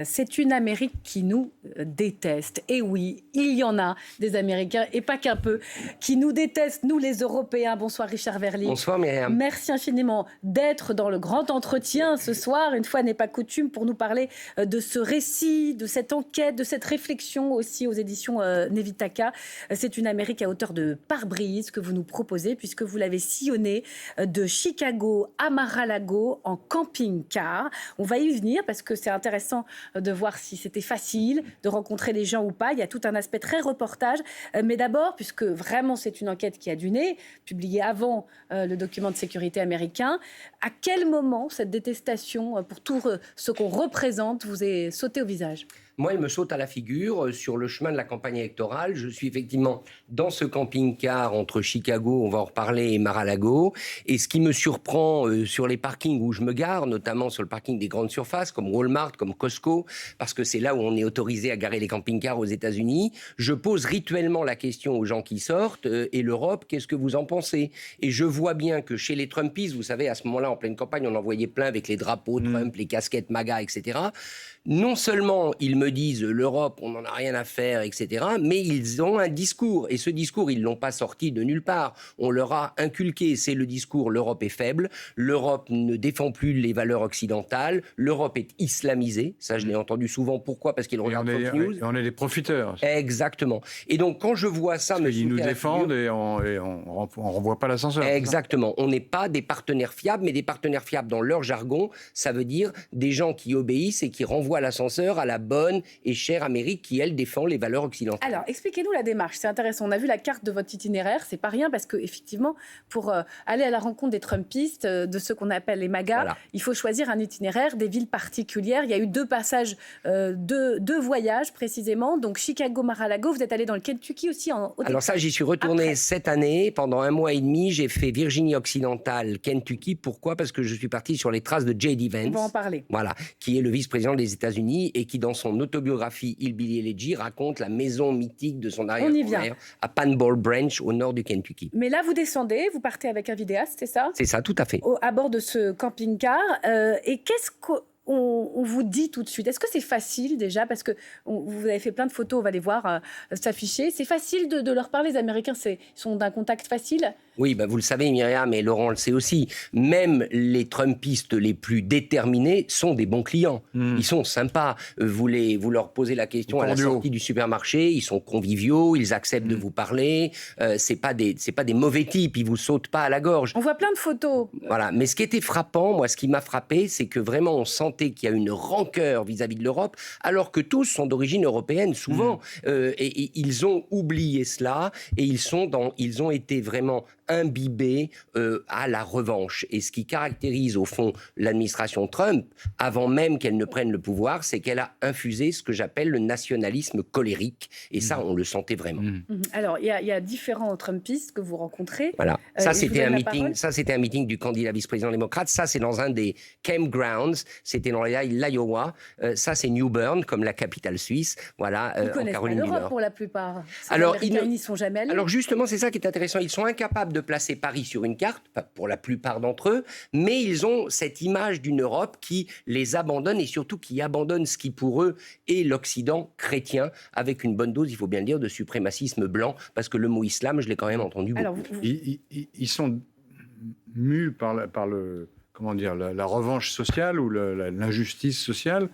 C'est une Amérique qui nous déteste. Et oui, il y en a des Américains, et pas qu'un peu, qui nous détestent, nous les Européens. Bonsoir Richard Verly. Bonsoir Myriam. Merci infiniment d'être dans le grand entretien ce soir. Une fois n'est pas coutume, pour nous parler de ce récit, de cette enquête, de cette réflexion aussi aux éditions Nevitaka. C'est une Amérique à hauteur de pare-brise que vous nous proposez, puisque vous l'avez sillonnée de Chicago à Mar-a-Lago en camping-car. On va y venir parce que c'est intéressant de voir si c'était facile de rencontrer les gens ou pas. Il y a tout un aspect très reportage. Mais d'abord, puisque vraiment c'est une enquête qui a du nez, publiée avant le document de sécurité américain, à quel moment cette détestation pour tout ce qu'on représente vous est sautée au visage ? Moi, il me saute à la figure sur le chemin de la campagne électorale. Je suis effectivement dans ce camping-car entre Chicago, on va en reparler, et Mar-a-Lago. Et ce qui me surprend sur les parkings où je me gare, notamment sur le parking des grandes surfaces comme Walmart, comme Costco, parce que c'est là où on est autorisé à garer les camping-cars aux États-Unis, je pose rituellement la question aux gens qui sortent et l'Europe, qu'est-ce que vous en pensez ? Et je vois bien que chez les Trumpistes, vous savez, à ce moment-là, en pleine campagne, on en voyait plein avec les drapeaux Trump, les casquettes MAGA, etc. Non seulement ils me disent l'Europe, on n'en a rien à faire, etc., mais ils ont un discours. Et ce discours, ils ne l'ont pas sorti de nulle part. On leur a inculqué, c'est le discours l'Europe est faible, l'Europe ne défend plus les valeurs occidentales, l'Europe est islamisée. Ça, je l'ai entendu souvent. Pourquoi ? Parce qu'ils regardent Fox News. Et on est des profiteurs. Exactement. Et donc, quand je vois ça... Parce qu'ils nous défendent et on ne renvoie pas l'ascenseur. Exactement. On n'est pas des partenaires fiables, mais des partenaires fiables dans leur jargon. Ça veut dire des gens qui obéissent et qui renvoient l'ascenseur à la bonne et chère Amérique qui, elle, défend les valeurs occidentales. Alors, expliquez-nous la démarche. C'est intéressant. On a vu la carte de votre itinéraire. C'est pas rien parce que, effectivement, pour aller à la rencontre des Trumpistes, de ceux qu'on appelle les MAGA, voilà, il faut choisir un itinéraire, des villes particulières. Il y a eu 2 passages, 2 voyages précisément. Donc, Chicago, Mar-a-Lago. Vous êtes allé dans le Kentucky aussi. Alors ça, j'y suis retourné après. Cette année. Pendant 1 mois et demi, j'ai fait Virginie occidentale, Kentucky. Pourquoi ? Parce que je suis parti sur les traces de J.D. Vance. On va en parler. Voilà, qui est le vice-président des États-Unis et qui, dans son autobiographie Hillbilly Elegy, raconte la maison mythique de son arrière-grand-mère à Panball Branch, au nord du Kentucky. Mais là, vous descendez, vous partez avec un vidéaste, c'est ça ? C'est ça, tout à fait. À bord de ce camping-car. Et qu'est-ce qu'on vous dit tout de suite ? Est-ce que c'est facile déjà ? Parce que vous avez fait plein de photos, on va les voir s'afficher. C'est facile de leur parler, les Américains, ils sont d'un contact facile ? Oui, vous le savez, Myriam, et Laurent le sait aussi, même les Trumpistes les plus déterminés sont des bons clients. Ils sont sympas. Vous leur posez la question à la sortie du supermarché, ils sont conviviaux, ils acceptent de vous parler. C'est pas des mauvais types, ils vous sautent pas à la gorge. On voit plein de photos. Voilà, mais ce qui était frappant, moi, ce qui m'a frappé, c'est que vraiment on sentait qu'il y a une rancœur vis-à-vis de l'Europe, alors que tous sont d'origine européenne, souvent. Et ils ont oublié cela, et ils ont été vraiment imbibés à la revanche. Et ce qui caractérise au fond l'administration Trump, avant même qu'elle ne prenne le pouvoir, c'est qu'elle a infusé ce que j'appelle le nationalisme colérique. Et ça, on le sentait vraiment. Alors, il y a différents Trumpistes que vous rencontrez. Voilà. Ça, c'était un meeting du candidat vice-président démocrate. Ça, c'est dans un des campgrounds. C'était dans l'Iowa. Ça, c'est New Bern, comme la capitale suisse. Voilà, en Caroline du Nord. Ils connaissent pas l'Europe pour la plupart. Alors, ils n'y sont jamais allés. Alors, justement, c'est ça qui est intéressant. Ils sont incapables de placer Paris sur une carte, pour la plupart d'entre eux, mais ils ont cette image d'une Europe qui les abandonne et surtout qui abandonne ce qui pour eux est l'Occident chrétien, avec une bonne dose, il faut bien le dire, de suprémacisme blanc, parce que le mot islam, je l'ai quand même entendu beaucoup. Alors, ils sont mus par la revanche sociale ou l'injustice sociale,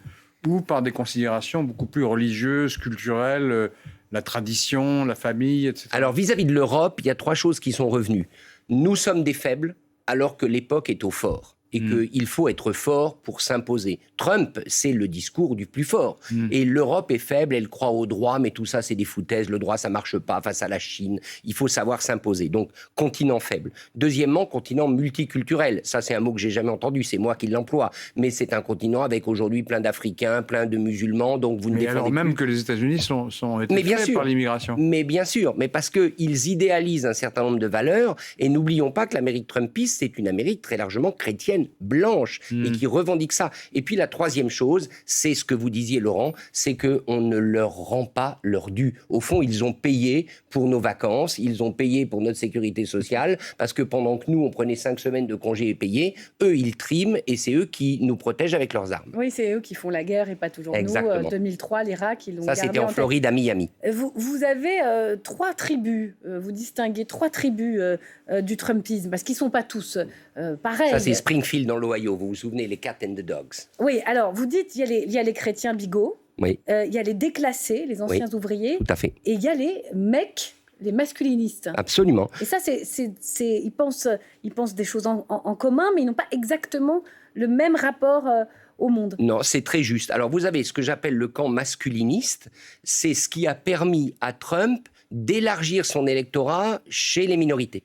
ou par des considérations beaucoup plus religieuses, culturelles, la tradition, la famille, etc. Alors, vis-à-vis de l'Europe, il y a 3 choses qui sont revenues. Nous sommes des faibles, alors que l'époque est au fort. Et qu'il faut être fort pour s'imposer. Trump, c'est le discours du plus fort. Et l'Europe est faible, elle croit au droit, mais tout ça, c'est des foutaises. Le droit, ça marche pas face à la Chine. Il faut savoir s'imposer. Donc, continent faible. Deuxièmement, continent multiculturel. Ça, c'est un mot que j'ai jamais entendu. C'est moi qui l'emploie. Mais c'est un continent avec aujourd'hui plein d'Africains, plein de musulmans. Donc, vous ne défendez alors même que les États-Unis sont été faits par l'immigration. Mais bien sûr. Mais parce qu'ils idéalisent un certain nombre de valeurs. Et n'oublions pas que l'Amérique trumpiste, c'est une Amérique très largement chrétienne. fortune blanche et qui revendiquent ça. Et puis la troisième chose, c'est ce que vous disiez, Laurent, c'est qu'on ne leur rend pas leur dû. Au fond, ils ont payé pour nos vacances, ils ont payé pour notre sécurité sociale, parce que pendant que nous, on prenait 5 semaines de congés payés, eux, ils triment et c'est eux qui nous protègent avec leurs armes. Oui, c'est eux qui font la guerre et pas toujours Exactement. nous. 2003, l'Irak, ils l'ont Ça, gardé c'était en Floride, à Miami. Vous avez 3 tribus, vous distinguez 3 tribus du Trumpisme, parce qu'ils ne sont pas tous pareils. Ça, c'est Springfield, dans l'Ohio. Vous vous souvenez, les Cats and the Dogs. Oui, alors, vous dites il y a les chrétiens bigots, Oui. Il y a les déclassés, les anciens ouvriers, Tout à fait. et il y a les mecs, les masculinistes. Absolument. Et ça, ils pensent des choses en commun, mais ils n'ont pas exactement le même rapport au monde. Non, c'est très juste. Alors, vous avez ce que j'appelle le camp masculiniste. C'est ce qui a permis à Trump d'élargir son électorat chez les minorités.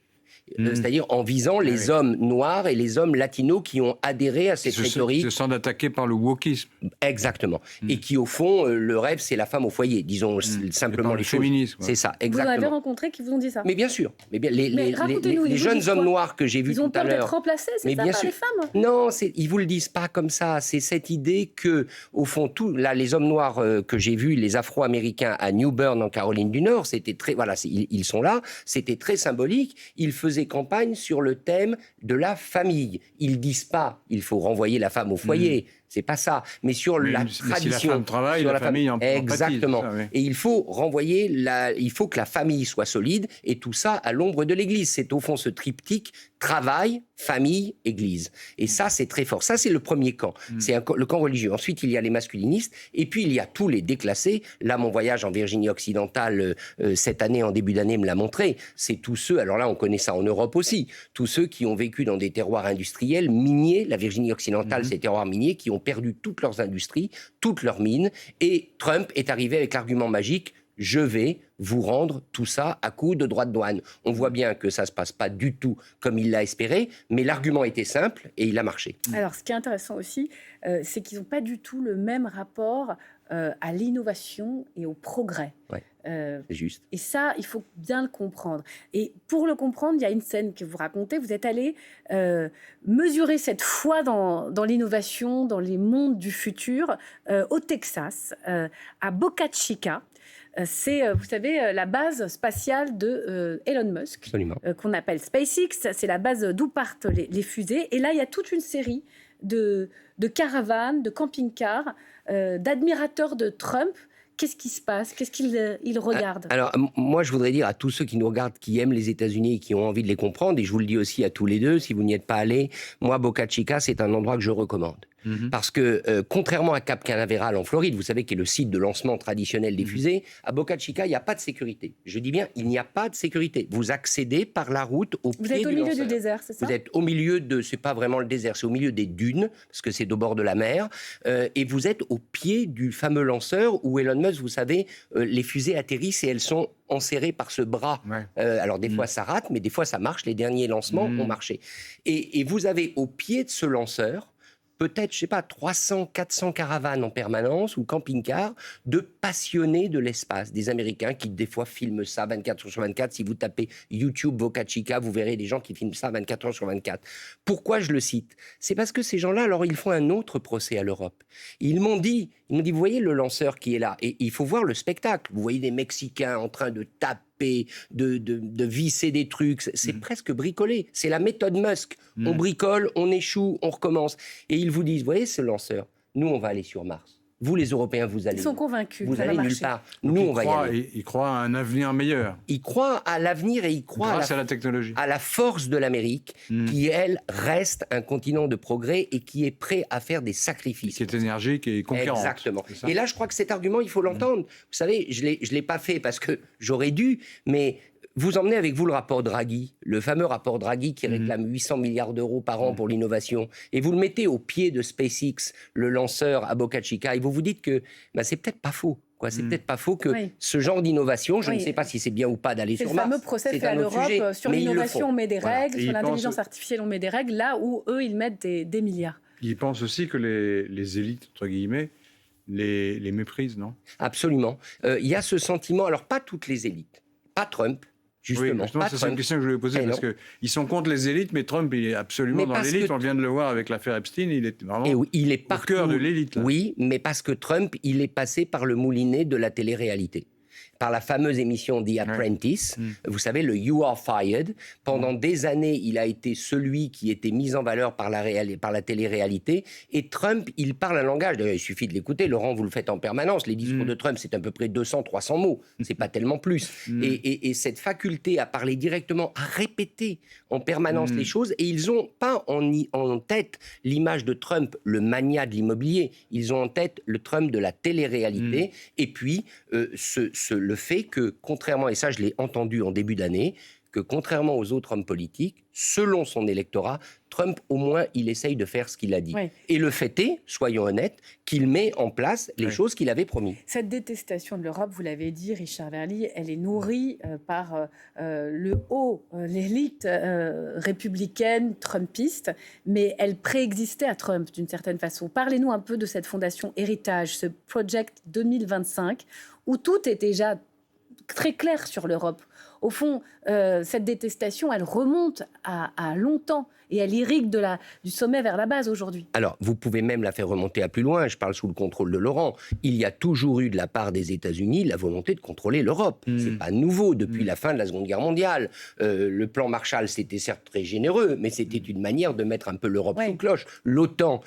C'est-à-dire en visant les hommes noirs et les hommes latinos qui ont adhéré à cette rhétorique. Qui se sentent attaqués par le wokisme. Exactement. Et qui, au fond, le rêve, c'est la femme au foyer, disons simplement les choses. Féminisme. C'est ça, exactement. Vous en avez rencontré qui vous ont dit ça? Mais bien sûr. Mais bien, les racontez-nous, jeunes hommes noirs que j'ai vus tout à l'heure... Ils ont peur d'être remplacés, c'est ça, par les femmes? Non, ils vous le disent pas comme ça. C'est cette idée que, au fond, les hommes noirs que j'ai vus, les Afro-Américains à New Bern, en Caroline du Nord, c'était très... Voilà, ils sont là. C'était très symbolique. Ils faisaient campagne sur le thème de la famille. Ils disent pas, il faut renvoyer la femme au foyer. C'est pas ça. Mais sur la tradition. Si la femme travaille, sur la famille en exactement. Ça, oui. Et il faut renvoyer il faut que la famille soit solide et tout ça à l'ombre de l'Église. C'est au fond ce triptyque travail, famille, Église. Et ça, c'est très fort. Ça, c'est le premier camp. C'est le camp religieux. Ensuite, il y a les masculinistes et puis il y a tous les déclassés. Là, mon voyage en Virginie occidentale cette année, en début d'année, me l'a montré. C'est tous ceux, alors là, on connaît ça en Europe aussi, tous ceux qui ont vécu dans des terroirs industriels miniers. La Virginie occidentale, c'est des terroirs miniers qui ont perdu toutes leurs industries, toutes leurs mines. Et Trump est arrivé avec l'argument magique: je vais vous rendre tout ça à coup de droits de douane. On voit bien que ça ne se passe pas du tout comme il l'a espéré, mais l'argument était simple et il a marché. Alors, ce qui est intéressant aussi, c'est qu'ils n'ont pas du tout le même rapport à l'innovation et au progrès. Ouais, c'est juste. Et ça, il faut bien le comprendre. Et pour le comprendre, il y a une scène que vous racontez. Vous êtes allé mesurer cette foi dans l'innovation, dans les mondes du futur, au Texas, à Boca Chica. C'est, vous savez, la base spatiale de Elon Musk, qu'on appelle SpaceX. C'est la base d'où partent les fusées. Et là, il y a toute une série de caravanes, de camping-cars, d'admirateurs de Trump. Qu'est-ce qui se passe? Qu'est-ce qu'ils regardent? Alors, moi, je voudrais dire à tous ceux qui nous regardent, qui aiment les États-Unis et qui ont envie de les comprendre, et je vous le dis aussi à tous les deux, si vous n'y êtes pas allés, moi, Boca Chica, c'est un endroit que je recommande. Parce que, contrairement à Cap Canaveral en Floride, vous savez, qui est le site de lancement traditionnel des fusées, à Boca Chica, il n'y a pas de sécurité. Je dis bien, il n'y a pas de sécurité. Vous accédez par la route au pied du lanceur. Vous êtes au milieu du désert, c'est ça? Vous êtes au milieu c'est pas vraiment le désert, c'est au milieu des dunes, parce que c'est au bord de la mer, et vous êtes au pied du fameux lanceur où Elon Musk, vous savez, les fusées atterrissent et elles sont enserrées par ce bras. Ouais. Alors des fois ça rate, mais des fois ça marche. Les derniers lancements ont marché. Et vous avez au pied de ce lanceur peut-être, je sais pas, 300, 400 caravanes en permanence ou camping-cars de passionnés de l'espace, des Américains qui des fois filment ça 24 heures sur 24. Si vous tapez YouTube Boca Chica, vous verrez des gens qui filment ça 24 heures sur 24. Pourquoi je le cite? C'est parce que ces gens-là, alors ils font un autre procès à l'Europe. Ils m'ont dit, vous voyez le lanceur qui est là, et il faut voir le spectacle. Vous voyez des Mexicains en train de taper, de visser des trucs, c'est presque bricolé. C'est la méthode Musk. On bricole, on échoue, on recommence. Et ils vous disent, vous voyez ce lanceur, nous on va aller sur Mars. Vous les Européens, vous allez... Ils sont convaincus. Vous allez nulle part. Nous, on va y aller. Ils croient à un avenir meilleur. Ils croient à l'avenir et ils croient grâce à la technologie. À la force de l'Amérique, qui, elle, reste un continent de progrès et qui est prêt à faire des sacrifices. Qui est énergique et conquérante. Exactement. Et là, je crois que cet argument, il faut l'entendre. Vous savez, je l'ai pas fait parce que j'aurais dû, mais... Vous emmenez avec vous le rapport Draghi, le fameux rapport Draghi qui réclame 800 milliards d'euros par an pour l'innovation, et vous le mettez au pied de SpaceX, le lanceur à Boca Chica, et vous vous dites que c'est peut-être pas faux. C'est peut-être pas faux que ce genre d'innovation, je ne sais pas si c'est bien ou pas d'aller sur Mars. C'est le fameux procès fait à l'Europe. Sur l'innovation, on met des règles, sur l'intelligence artificielle, on met des règles, là où eux, ils mettent des milliards. Ils pensent aussi que les élites, entre guillemets, les méprisent, non? Absolument. Il y a ce sentiment, alors pas toutes les élites, pas Trump, Justement, c'est cette question que je voulais poser, parce qu'ils sont contre les élites, mais Trump, il est absolument dans l'élite. On vient de le voir avec l'affaire Epstein, il est vraiment il est au cœur de l'élite. Là. Oui, mais parce que Trump, il est passé par le moulinet de la télé-réalité. Par la fameuse émission The Apprentice, vous savez, le You Are Fired. Pendant des années, il a été celui qui était mis en valeur par la télé-réalité. Et Trump, il parle un langage, d'ailleurs, il suffit de l'écouter, Laurent, vous le faites en permanence, les discours de Trump, c'est à peu près 200-300 mots, c'est pas tellement plus. Et cette faculté à parler directement, à répéter en permanence les choses, et ils n'ont pas en tête l'image de Trump, le magnat de l'immobilier, ils ont en tête le Trump de la télé-réalité, et puis le fait que, contrairement, et ça je l'ai entendu en début d'année, que contrairement aux autres hommes politiques, selon son électorat, Trump, au moins, il essaye de faire ce qu'il a dit. Oui. Et le fait est, soyons honnêtes, qu'il met en place les choses qu'il avait promis. Cette détestation de l'Europe, vous l'avez dit, Richard Verly, elle est nourrie par l'élite républicaine, trumpiste, mais elle préexistait à Trump d'une certaine façon. Parlez-nous un peu de cette fondation Héritage, ce Project 2025, où tout est déjà très clair sur l'Europe. Au fond, cette détestation, elle remonte à longtemps et elle irrigue du sommet vers la base aujourd'hui. Alors, vous pouvez même la faire remonter à plus loin, je parle sous le contrôle de Laurent. Il y a toujours eu de la part des États-Unis la volonté de contrôler l'Europe. C'est pas nouveau depuis la fin de la Seconde Guerre mondiale. Le plan Marshall, c'était certes très généreux, mais c'était une manière de mettre un peu l'Europe sous cloche. L'OTAN,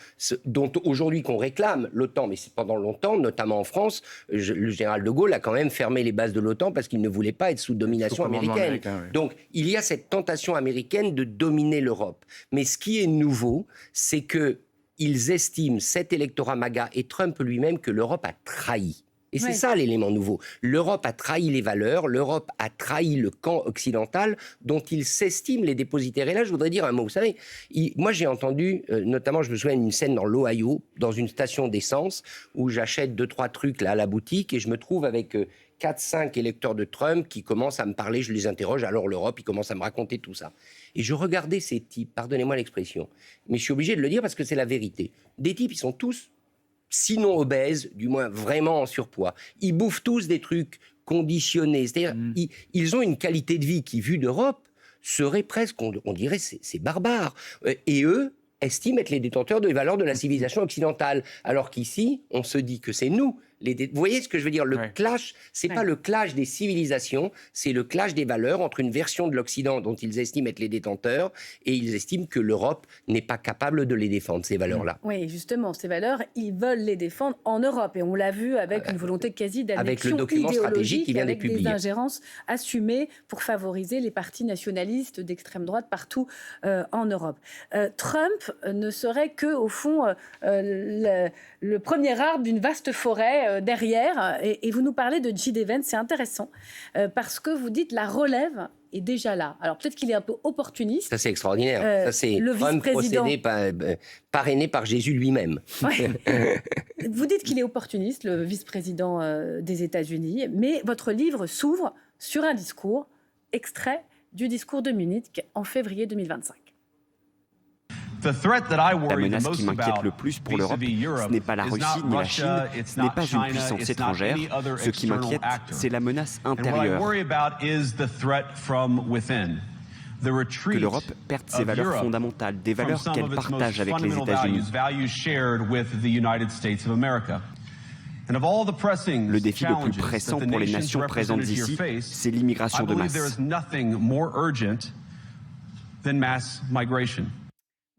dont aujourd'hui qu'on réclame, l'OTAN, mais c'est pendant longtemps, notamment en France, le général de Gaulle a quand même fermé les bases de l'OTAN parce qu'il ne voulait pas être sous domination américaine. Donc, il y a cette tentation américaine de dominer l'Europe. Mais ce qui est nouveau, c'est qu'ils estiment, cet électorat MAGA et Trump lui-même, que l'Europe a trahi. Et c'est ça l'élément nouveau. L'Europe a trahi les valeurs, l'Europe a trahi le camp occidental dont il s'estime les dépositaires. Et là, je voudrais dire un mot. Vous savez, moi j'ai entendu, notamment je me souviens d'une scène dans l'Ohio, dans une station d'essence, où j'achète 2-3 trucs là, à la boutique et je me trouve avec 4-5 électeurs de Trump qui commencent à me parler, je les interroge, alors l'Europe, ils commencent à me raconter tout ça. Et je regardais ces types, pardonnez-moi l'expression, mais je suis obligé de le dire parce que c'est la vérité. Des types, ils sont tous, sinon obèses, du moins vraiment en surpoids. Ils bouffent tous des trucs conditionnés, c'est-à-dire ils ont une qualité de vie qui, vue d'Europe, serait presque, on dirait, c'est barbare. Et eux estiment être les détenteurs des valeurs de la civilisation occidentale, alors qu'ici, on se dit que c'est nous. Vous voyez ce que je veux dire ? Le clash, c'est pas le clash des civilisations, c'est le clash des valeurs entre une version de l'Occident dont ils estiment être les détenteurs et ils estiment que l'Europe n'est pas capable de les défendre, ces valeurs-là. Oui, justement, ces valeurs, ils veulent les défendre en Europe. Et on l'a vu avec une volonté quasi d'annexion avec le document stratégique qui vient d'être publié. Avec des ingérences assumées pour favoriser les partis nationalistes d'extrême droite partout en Europe. Trump ne serait que, au fond, le premier arbre d'une vaste forêt derrière. Et vous nous parlez de J.D. Vance, c'est intéressant, parce que vous dites la relève est déjà là. Alors peut-être qu'il est un peu opportuniste. Ça c'est extraordinaire. Ça c'est Trump parrainé par Jésus lui-même. Ouais. Vous dites qu'il est opportuniste, le vice-président des États-Unis, mais votre livre s'ouvre sur un discours, extrait du discours de Munich en février 2025. La menace qui m'inquiète le plus pour l'Europe, ce n'est pas la Russie ni la Chine, ce n'est pas une puissance étrangère. Ce qui m'inquiète, c'est la menace intérieure. Que l'Europe perde ses valeurs fondamentales, des valeurs qu'elle partage avec les États-Unis. Le défi le plus pressant pour les nations présentes ici, c'est l'immigration de masse.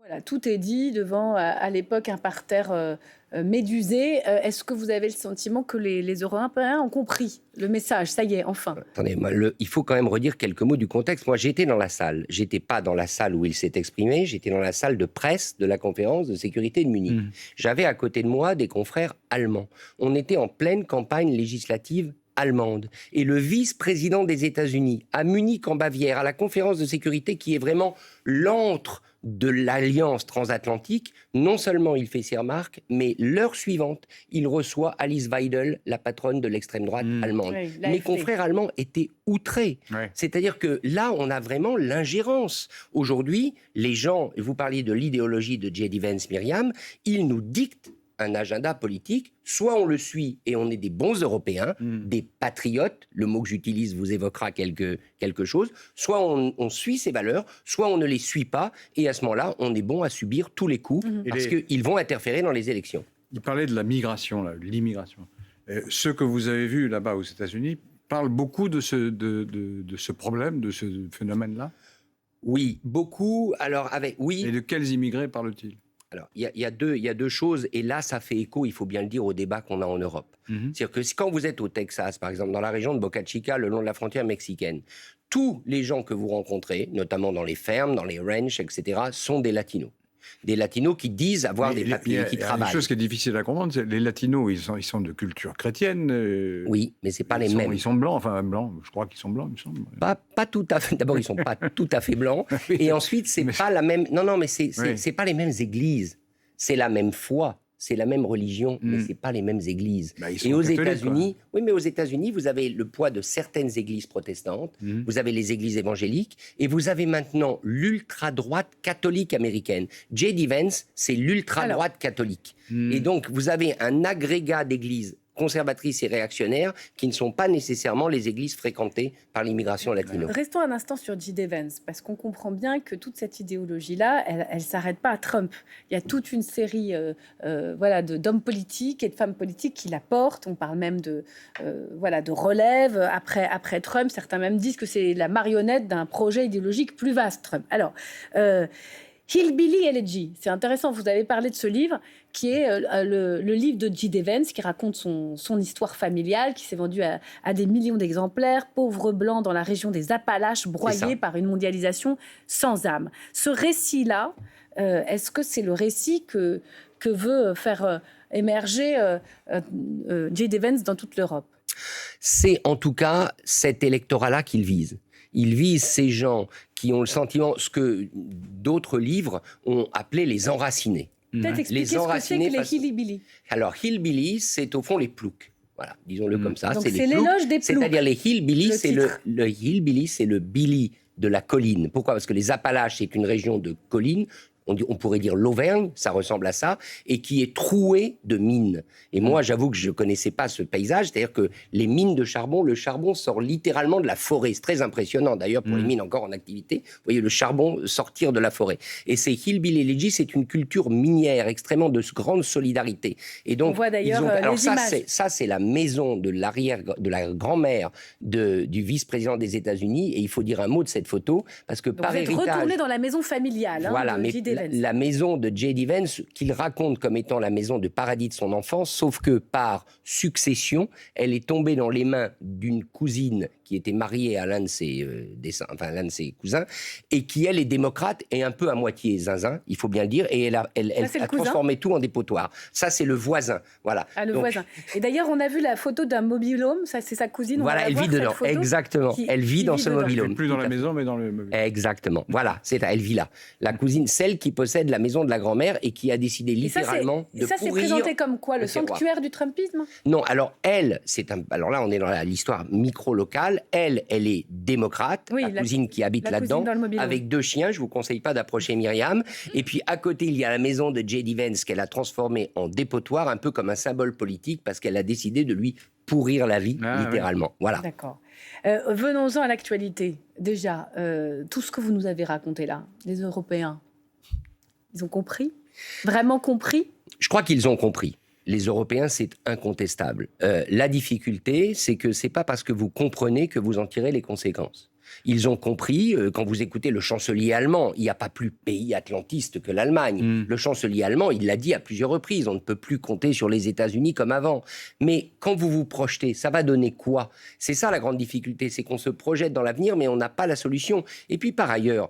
Voilà, tout est dit devant, à l'époque, un parterre médusé. Est-ce que vous avez le sentiment que les Européens ont compris le message ? Ça y est, enfin. Attendez, il faut quand même redire quelques mots du contexte. Moi, j'étais dans la salle. J'étais pas dans la salle où il s'est exprimé. J'étais dans la salle de presse de la conférence de sécurité de Munich. J'avais à côté de moi des confrères allemands. On était en pleine campagne législative allemande. Et le vice-président des États-Unis, à Munich, en Bavière, à la conférence de sécurité qui est vraiment l'antre de l'alliance transatlantique, non seulement il fait ses remarques, mais l'heure suivante, il reçoit Alice Weidel, la patronne de l'extrême droite allemande. Oui, mes confrères allemands étaient outrés. Ouais. C'est-à-dire que là, on a vraiment l'ingérence. Aujourd'hui, les gens, vous parliez de l'idéologie de J.D. Vance, Myriam, ils nous dictent un agenda politique, soit on le suit et on est des bons Européens, des patriotes, le mot que j'utilise vous évoquera quelque chose, soit on suit ces valeurs, soit on ne les suit pas, et à ce moment-là, on est bon à subir tous les coups, parce qu'ils vont interférer dans les élections. Il parlait de la migration, là, l'immigration. Ceux que vous avez vus là-bas aux États-Unis parlent beaucoup de ce problème, de ce phénomène-là. Oui, beaucoup. Alors, oui. Et de quels immigrés parle-t-il ? Alors, il y a deux choses, et là, ça fait écho, il faut bien le dire, au débat qu'on a en Europe. C'est-à-dire que quand vous êtes au Texas, par exemple, dans la région de Boca Chica, le long de la frontière mexicaine, tous les gens que vous rencontrez, notamment dans les fermes, dans les ranchs, etc., sont des latinos. Des latinos qui disent avoir des papiers, qui travaillent. Une chose qui est difficile à comprendre, c'est que les latinos, ils sont de culture chrétienne. Oui, mais c'est pas les mêmes. Ils sont blancs, je crois qu'ils sont blancs, il me semble. Pas tout à fait. D'abord, ils sont pas tout à fait blancs. Et ensuite, c'est pas la même. Non, mais c'est pas les mêmes églises. C'est la même foi. C'est la même religion, mais c'est pas les mêmes églises. Et aux États-Unis, mais aux États-Unis, vous avez le poids de certaines églises protestantes, vous avez les églises évangéliques, et vous avez maintenant l'ultra-droite catholique américaine. J.D. Vance, c'est l'ultra-droite catholique. Et donc, vous avez un agrégat d'églises conservatrices et réactionnaires qui ne sont pas nécessairement les églises fréquentées par l'immigration latino. Restons un instant sur J.D. Vance, parce qu'on comprend bien que toute cette idéologie-là, elle ne s'arrête pas à Trump. Il y a toute une série d'hommes politiques et de femmes politiques qui la portent. On parle même de relève après Trump. Certains même disent que c'est la marionnette d'un projet idéologique plus vaste, Trump. Alors, Hillbilly Elegy, c'est intéressant, vous avez parlé de ce livre qui est le livre de J.D. Vance qui raconte son histoire familiale, qui s'est vendu à des millions d'exemplaires, pauvre blanc dans la région des Appalaches, broyé par une mondialisation sans âme. Ce récit-là, est-ce que c'est le récit que veut faire émerger J.D. Vance dans toute l'Europe ? C'est en tout cas cet électorat-là qu'il vise. Il vise ces gens qui ont le sentiment, ce que d'autres livres ont appelé les enracinés. Peut-être expliquer ce que c'est que les hillbilly. Alors, hillbilly, c'est au fond les ploucs. Voilà, disons-le comme ça. Donc c'est l'éloge des ploucs. C'est-à-dire les hillbilly, le hillbilly, c'est le Billy de la colline. Pourquoi ? Parce que les Appalaches, c'est une région de collines. On pourrait dire l'Auvergne, ça ressemble à ça, et qui est trouée de mines. Et moi, j'avoue que je ne connaissais pas ce paysage, c'est-à-dire que les mines de charbon, le charbon sort littéralement de la forêt. C'est très impressionnant, d'ailleurs, pour les mines encore en activité. Vous voyez le charbon sortir de la forêt. Et ces Hillbilly Elegy, c'est une culture minière extrêmement de grande solidarité. Et donc, on voit d'ailleurs les images. Ça, c'est la maison de la grand-mère du vice-président des États-Unis. Et il faut dire un mot de cette photo, parce que donc par héritage... Vous êtes retourné dans la maison familiale. Voilà, mais la maison de J.D. Vance, qu'il raconte comme étant la maison de paradis de son enfance, sauf que par succession, elle est tombée dans les mains d'une cousine qui était mariée à l'un de ses cousins, et qui, elle, est démocrate et un peu à moitié zinzin, il faut bien le dire, et elle a transformé tout en dépotoir. Ça, c'est le voisin. Voilà. Ah, voisin. Et d'ailleurs, on a vu la photo d'un mobil-home, ça, c'est sa cousine. Voilà, elle vit dedans. Exactement. Elle vit dans ce mobil-home. Elle n'est plus dans la maison, mais dans le mobil-home. Exactement. Voilà, elle vit là. La cousine, celle qui possède la maison de la grand-mère et qui a décidé littéralement de pourrir. Ça, c'est présenté comme quoi ? Le sanctuaire du Trumpisme ? Non, alors elle, alors là, on est dans l'histoire micro-locale. Elle est démocrate, la cousine qui habite là-dedans, avec 2 chiens. Je ne vous conseille pas d'approcher Myriam. Et puis, à côté, il y a la maison de J.D. Vance qu'elle a transformée en dépotoir, un peu comme un symbole politique, parce qu'elle a décidé de lui pourrir la vie, littéralement. Oui. Voilà. D'accord. Venons-en à l'actualité. Déjà, tout ce que vous nous avez raconté là, les Européens, ils ont compris ? Vraiment compris ? Je crois qu'ils ont compris. Les Européens, c'est incontestable. La difficulté, c'est que c'est pas parce que vous comprenez que vous en tirez les conséquences. Ils ont compris, quand vous écoutez le chancelier allemand, il n'y a pas plus pays atlantiste que l'Allemagne. Le chancelier allemand, il l'a dit à plusieurs reprises, on ne peut plus compter sur les États-Unis comme avant. Mais quand vous vous projetez, ça va donner quoi ? C'est ça la grande difficulté, c'est qu'on se projette dans l'avenir, mais on n'a pas la solution. Et puis par ailleurs,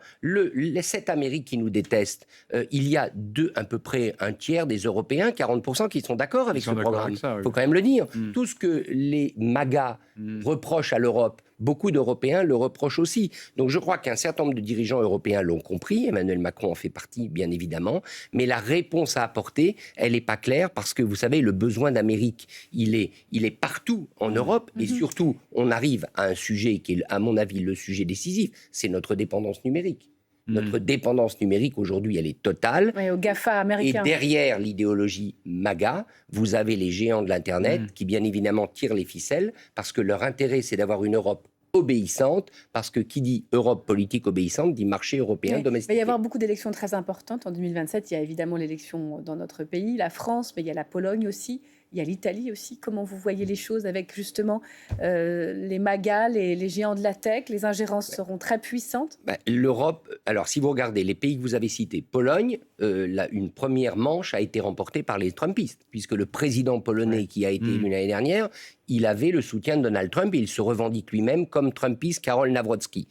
cette Amérique qui nous déteste, il y a à peu près un tiers des Européens, 40%, qui sont d'accord avec ce programme. Il faut quand même le dire. Tout ce que les MAGA reprochent à l'Europe, beaucoup d'Européens le reprochent aussi. Donc je crois qu'un certain nombre de dirigeants européens l'ont compris, Emmanuel Macron en fait partie bien évidemment, mais la réponse à apporter, elle n'est pas claire parce que vous savez, le besoin d'Amérique, il est partout en Europe et surtout on arrive à un sujet qui est à mon avis le sujet décisif, c'est notre dépendance numérique. Notre dépendance numérique, aujourd'hui, elle est totale. Oui, au GAFA américain. Et derrière l'idéologie MAGA, vous avez les géants de l'Internet qui, bien évidemment, tirent les ficelles parce que leur intérêt, c'est d'avoir une Europe obéissante, parce que qui dit Europe politique obéissante dit marché européen domestique. Il va y avoir beaucoup d'élections très importantes. En 2027, il y a évidemment l'élection dans notre pays, la France, mais il y a la Pologne aussi, il y a l'Italie aussi. Comment vous voyez les choses avec justement les MAGA, les géants de la tech? Les ingérences seront très puissantes. L'Europe, alors si vous regardez les pays que vous avez cités, Pologne, une première manche a été remportée par les Trumpistes, puisque le président polonais qui a été élu l'année dernière, il avait le soutien de Donald Trump et il se revendique lui-même comme Trumpiste Karol Nawrocki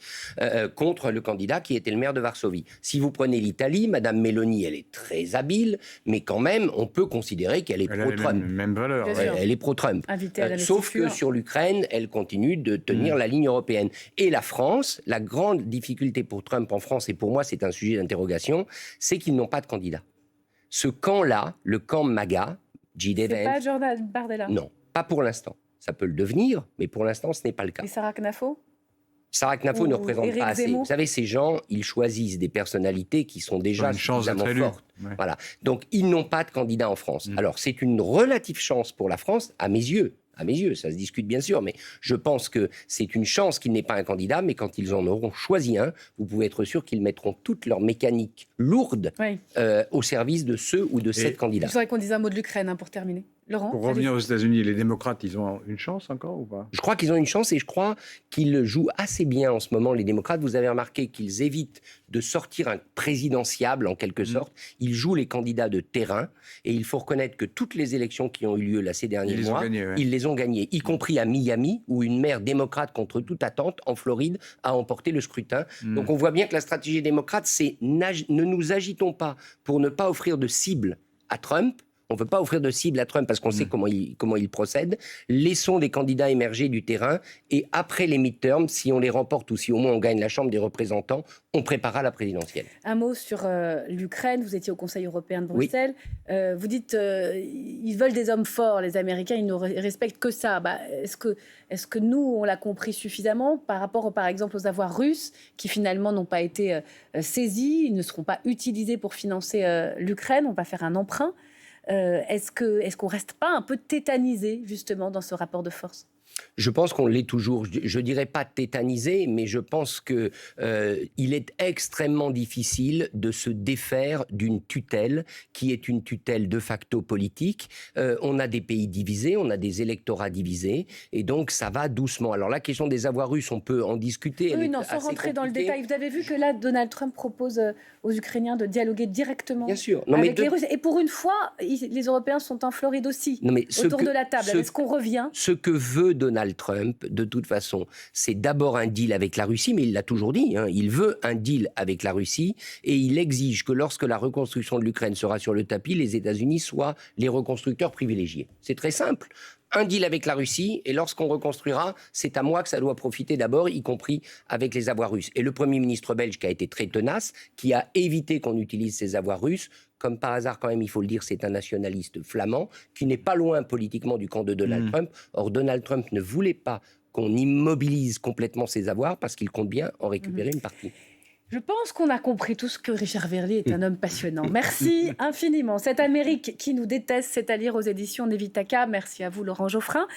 contre le candidat qui était le maire de Varsovie. Si vous prenez l'Italie, Madame Meloni, elle est très habile, mais quand même, on peut considérer qu'elle est pro-Trump. Même valeur. Elle est pro-Trump. Sauf que sur l'Ukraine, elle continue de tenir la ligne européenne. Et la France, la grande difficulté pour Trump en France, et pour moi c'est un sujet d'interrogation, c'est qu'ils n'ont pas de candidat. Ce camp-là, le camp MAGA, J.D. Vance... C'est pas Jordan Bardella? Non, pas pour l'instant. Ça peut le devenir, mais pour l'instant, ce n'est pas le cas. Et Sarah Knafo? Sarah Knafo ne représente Éric pas assez. Zemmour. Vous savez, ces gens, ils choisissent des personnalités qui sont déjà suffisamment fortes. Voilà. Donc, ils n'ont pas de candidat en France. Alors, c'est une relative chance pour la France, à mes yeux. À mes yeux, ça se discute bien sûr, mais je pense que c'est une chance qu'il n'ait pas un candidat, mais quand ils en auront choisi un, vous pouvez être sûr qu'ils mettront toute leur mécanique lourde au service de ceux ou de cette candidats. Je voudrais qu'on dise un mot de l'Ukraine pour terminer. Laurent, pour revenir aux États-Unis, les démocrates, ils ont une chance encore ou pas? Je crois qu'ils ont une chance et je crois qu'ils jouent assez bien en ce moment, les démocrates. Vous avez remarqué qu'ils évitent de sortir un présidentiable en quelque sorte. Ils jouent les candidats de terrain et il faut reconnaître que toutes les élections qui ont eu lieu là ces derniers mois, ils les ont gagnées, y compris à Miami où une maire démocrate contre toute attente en Floride a emporté le scrutin. Donc on voit bien que la stratégie démocrate, c'est ne nous agitons pas pour ne pas offrir de cible à Trump. On ne veut pas offrir de cible à Trump parce qu'on sait comment il procède. Laissons des candidats émerger du terrain et après les midterms, si on les remporte ou si au moins on gagne la Chambre des représentants, on préparera la présidentielle. Un mot sur l'Ukraine. Vous étiez au Conseil européen de Bruxelles. Vous dites ils veulent des hommes forts, les Américains, ils ne respectent que ça. Est-ce que nous, on l'a compris suffisamment par rapport, par exemple, aux avoirs russes qui finalement n'ont pas été saisis, ils ne seront pas utilisés pour financer l'Ukraine, on va faire un emprunt. Est-ce qu'on ne reste pas un peu tétanisé, justement, dans ce rapport de force? Je pense qu'on l'est toujours. Je ne dirais pas tétanisé, mais je pense qu'il est extrêmement difficile de se défaire d'une tutelle qui est une tutelle de facto politique. On a des pays divisés, on a des électorats divisés, et donc ça va doucement. Alors la question des avoirs russes, on peut en discuter. Oui, non, sans rentrer dans le détail. Vous avez vu que là, Donald Trump propose aux Ukrainiens de dialoguer directement avec les Russes. Et pour une fois, les Européens sont en Floride aussi, autour de la table. Est-ce qu'on revient? Ce que veut Donald Trump, de toute façon, c'est d'abord un deal avec la Russie, mais il l'a toujours dit, il veut un deal avec la Russie et il exige que lorsque la reconstruction de l'Ukraine sera sur le tapis, les États-Unis soient les reconstructeurs privilégiés. C'est très simple. Un deal avec la Russie, et lorsqu'on reconstruira, c'est à moi que ça doit profiter d'abord, y compris avec les avoirs russes. Et le Premier ministre belge, qui a été très tenace, qui a évité qu'on utilise ces avoirs russes, comme par hasard quand même, il faut le dire, c'est un nationaliste flamand, qui n'est pas loin politiquement du camp de Donald Trump. Or, Donald Trump ne voulait pas qu'on immobilise complètement ses avoirs, parce qu'il compte bien en récupérer une partie. Je pense qu'on a compris tous que Richard Verlier est un homme passionnant. Merci infiniment. Cette Amérique qui nous déteste, c'est à lire aux éditions Nevitaka. Merci à vous, Laurent Geoffrin.